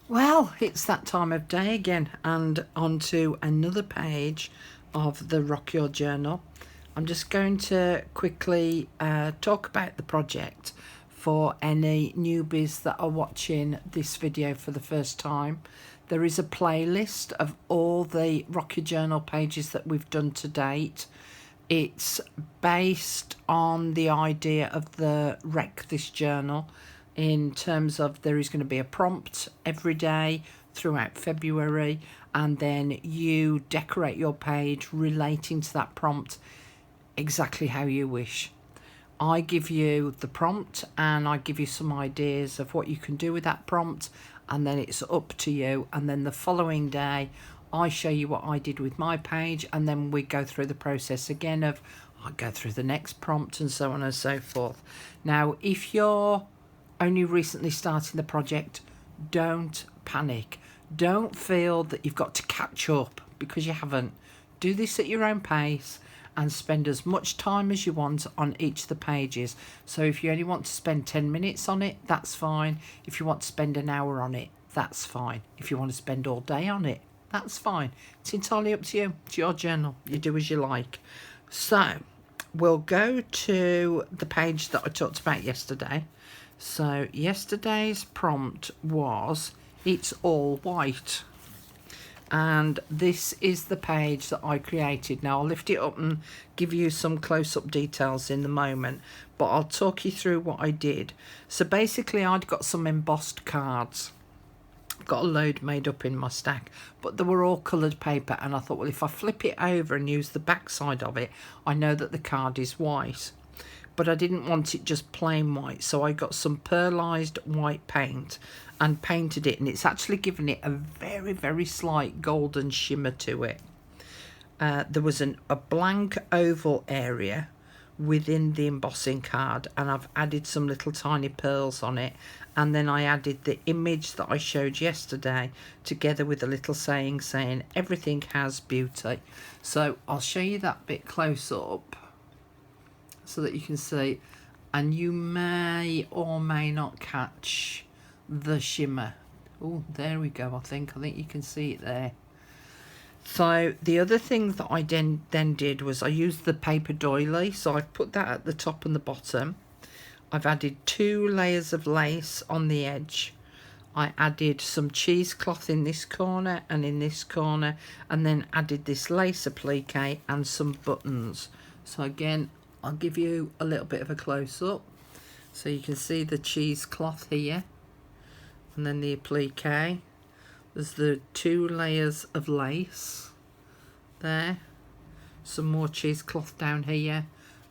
Well, it's that time of day again, and onto another page of the Rock Your Journal. I'm just going to quickly talk about the project for any newbies that are watching this video for the first time. There is a playlist of all the Rock Your Journal pages that we've done to date. It's based on the idea of the Wreck This Journal, in terms of there is going to be a prompt every day throughout February, and then you decorate your page relating to that prompt exactly how you wish. I give you the prompt and I give you some ideas of what you can do with that prompt, and then it's up to you. And then the following day I show you what I did with my page, and then we go through the process again of I go through the next prompt and so on and so forth. Now, if you're only recently starting the project, don't panic. Don't feel that you've got to catch up, because you haven't. Do this at your own pace and spend as much time as you want on each of the pages. So if you only want to spend 10 minutes on it, that's fine. If you want to spend an hour on it, that's fine. If you want to spend all day on it, that's fine. It's entirely up to you. It's your journal. You do as you like. So we'll go to the page that I talked about yesterday. So yesterday's prompt was "It's all white," and this is the page that I created. Now I'll lift it up and give you some close-up details in the moment, but I'll talk you through what I did. So basically I'd got some embossed cards. Got a load made up in my stack, but they were all coloured paper, and I thought, well, if I flip it over and use the back side of it, I know that the card is white. But I didn't want it just plain white, so I got some pearlized white paint and painted it, and it's actually given it a very, very slight golden shimmer to it. There was a blank oval area within the embossing card, and I've added some little tiny pearls on it, and then I added the image that I showed yesterday together with a little saying everything has beauty. So I'll show you that bit close up so that you can see, and you may or may not catch the shimmer. Oh, there we go. I think you can see it there. So the other thing that I then did was I used the paper doily, so I put that at the top and the bottom. I've added 2 layers of lace on the edge. I added some cheesecloth in this corner and in this corner, and then added this lace applique and some buttons. So again, I'll give you a little bit of a close-up so you can see the cheesecloth here, and then the applique. There's the 2 layers of lace there, some more cheesecloth down here,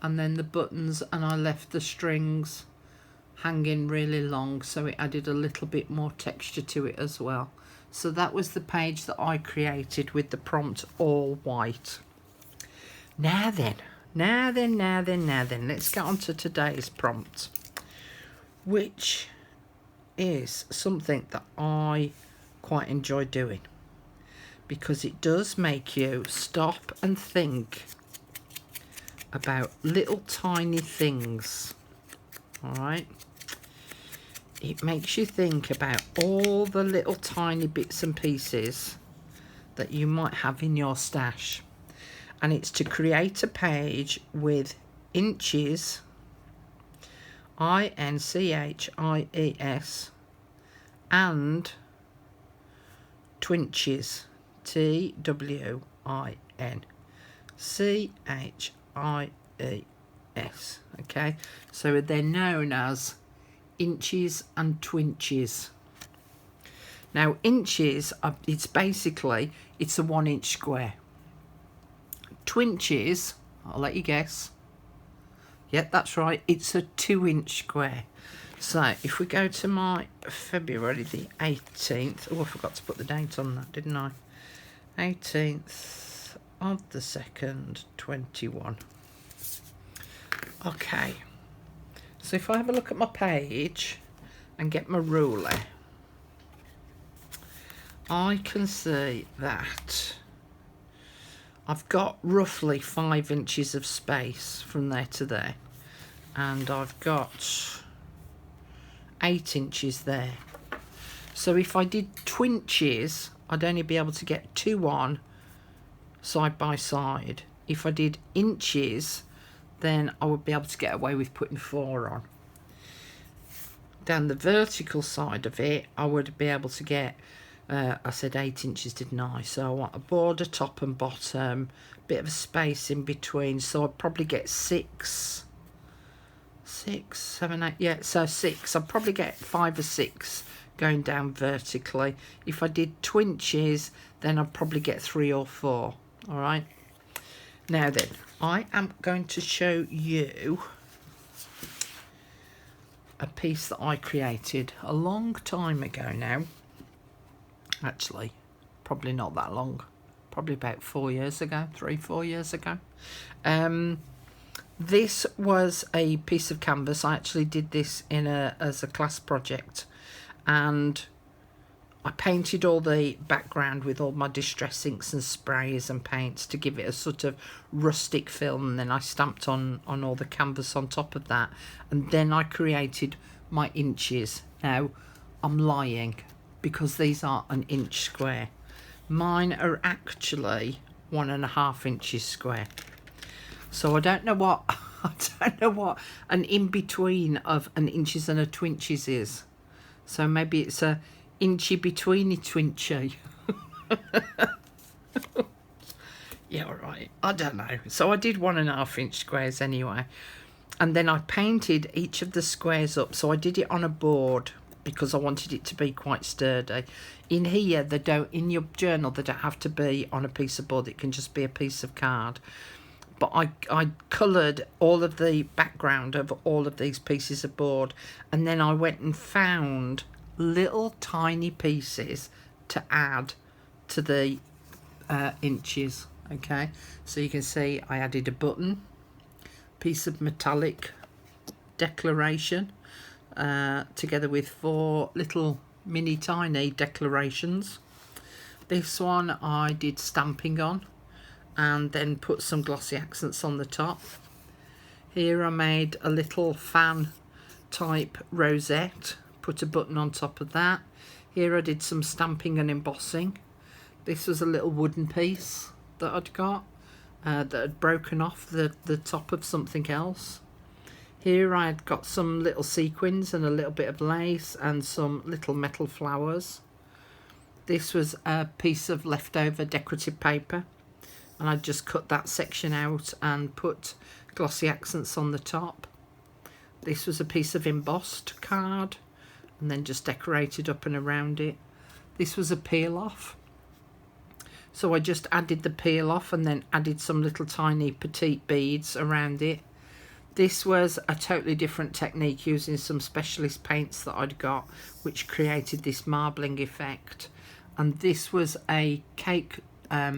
and then the buttons, and I left the strings hanging really long, so it added a little bit more texture to it as well. So that was the page that I created with the prompt all white. Now then, let's get on to today's prompt, which is something that I quite enjoy doing, because it does make you stop and think about little tiny things. All right, it makes you think about all the little tiny bits and pieces that you might have in your stash. And it's to create a page with inches, INCHIES, and twinches, TWINCHIES. Okay, so they're known as inches and twinches. Now inches it's basically a 1-inch square. Twinches, I'll let you guess. Yeah, that's right, it's a 2-inch square. So if we go to my February the 18th, oh, I forgot to put the date on that, didn't I? 18th of the 2nd, 21. Okay, so if I have a look at my page and get my ruler, I can see that I've got roughly 5 inches of space from there to there, and I've got 8 inches there. So if I did twinches, I'd only be able to get 2 on side by side. If I did inches, then I would be able to get away with putting 4 on. Down the vertical side of it, I would be able to get, I said 8 inches, didn't I? So I want a border, top and bottom, bit of a space in between. So I'd probably get 6, 7, 8, yeah, so 6. I'd probably get 5 or 6 going down vertically. If I did twinches, then I'd probably get 3 or 4. All right. Now then, I am going to show you a piece that I created a long time ago now. Actually, probably not that long. Probably about 4 years ago, 3-4 years ago. This was a piece of canvas. I actually did this as a class project, and I painted all the background with all my distress inks and sprays and paints to give it a sort of rustic feel, and then I stamped on all the canvas on top of that, and then I created my inches. Now, I'm lying because these are an inch square. Mine are actually 1.5 inches square. So I don't know what an in-between of an inches and a twinches is. So maybe it's a inchy betweeny twinchy. Yeah, all right. I don't know. So I did 1.5 inch squares anyway. And then I painted each of the squares up. So I did it on a board because I wanted it to be quite sturdy. In here, in your journal, they don't have to be on a piece of board. It can just be a piece of card. But I coloured all of the background of all of these pieces of board. And then I went and found little tiny pieces to add to the inches. Okay, so you can see I added a button, piece of metallic declaration, together with 4 little mini tiny declarations. This one I did stamping on and then put some glossy accents on the top. Here I made a little fan type rosette, put a button on top of that. Here I did some stamping and embossing. This was a little wooden piece that I'd got that had broken off the top of something else. Here I had got some little sequins and a little bit of lace and some little metal flowers. This was a piece of leftover decorative paper, and I just cut that section out and put glossy accents on the top. This was a piece of embossed card and then just decorated up and around it. This was a peel off, so I just added the peel off and then added some little tiny petite beads around it. This was a totally different technique using some specialist paints that I'd got, which created this marbling effect. And this was a cake, a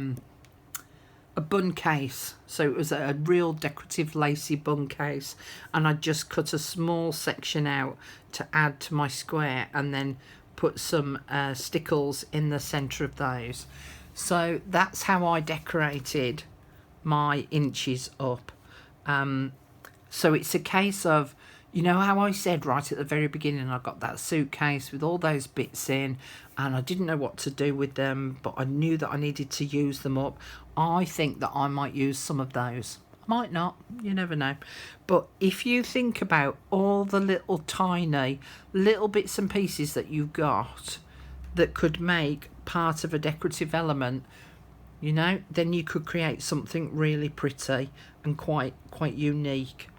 bun case. So it was a real decorative lacy bun case. And I just cut a small section out to add to my square and then put some stickles in the centre of those. So that's how I decorated my inches up. So it's a case of, you know how I said right at the very beginning, I got that suitcase with all those bits in and I didn't know what to do with them, but I knew that I needed to use them up. I think that I might use some of those. I might not, you never know. But if you think about all the little tiny little bits and pieces that you've got that could make part of a decorative element, you know, then you could create something really pretty and quite unique.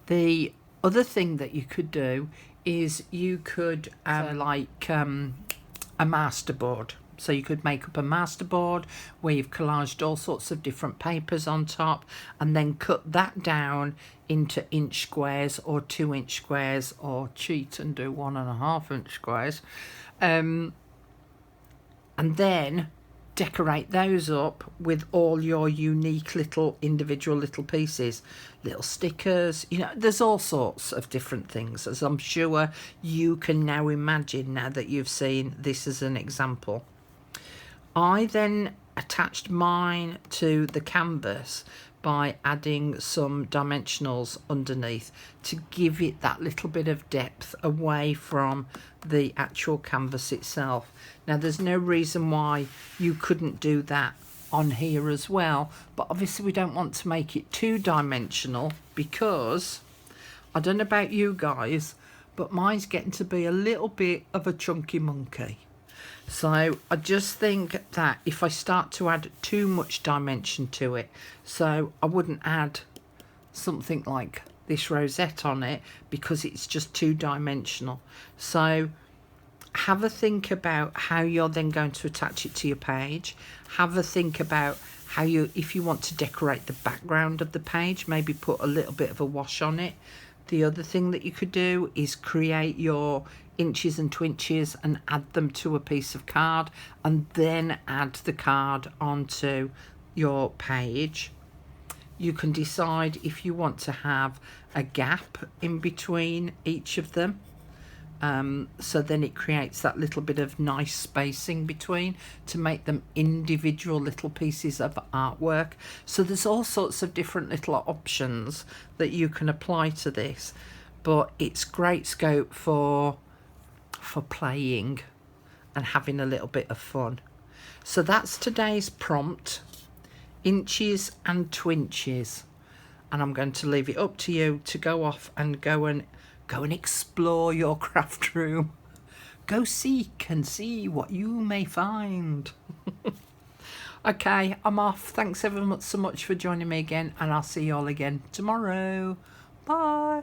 The other thing that you could do is you could like a masterboard. So you could make up a masterboard where you've collaged all sorts of different papers on top and then cut that down into inch squares or 2 inch squares, or cheat and do 1.5 inch squares, and then decorate those up with all your unique little individual little pieces, little stickers. You know, there's all sorts of different things, as I'm sure you can now imagine now that you've seen this as an example. I then attached mine to the canvas by adding some dimensionals underneath to give it that little bit of depth away from the actual canvas itself. Now there's no reason why you couldn't do that on here as well, but obviously we don't want to make it too dimensional, because I don't know about you guys, but mine's getting to be a little bit of a chunky monkey. So I just think that if I start to add too much dimension to it, so I wouldn't add something like this rosette on it because it's just too dimensional. So have a think about how you're then going to attach it to your page. Have a think about how you, if you want to decorate the background of the page, maybe put a little bit of a wash on it. The other thing that you could do is create your inches and twinches and add them to a piece of card, and then add the card onto your page. You can decide if you want to have a gap in between each of them, so then it creates that little bit of nice spacing between to make them individual little pieces of artwork. So there's all sorts of different little options that you can apply to this, but it's great scope for playing and having a little bit of fun. So that's today's prompt, inches and twinches, and I'm going to leave it up to you to go off and go and explore your craft room. Go seek and see what you may find. Okay, I'm off. Thanks ever so much for joining me again, and I'll see you all again tomorrow. Bye.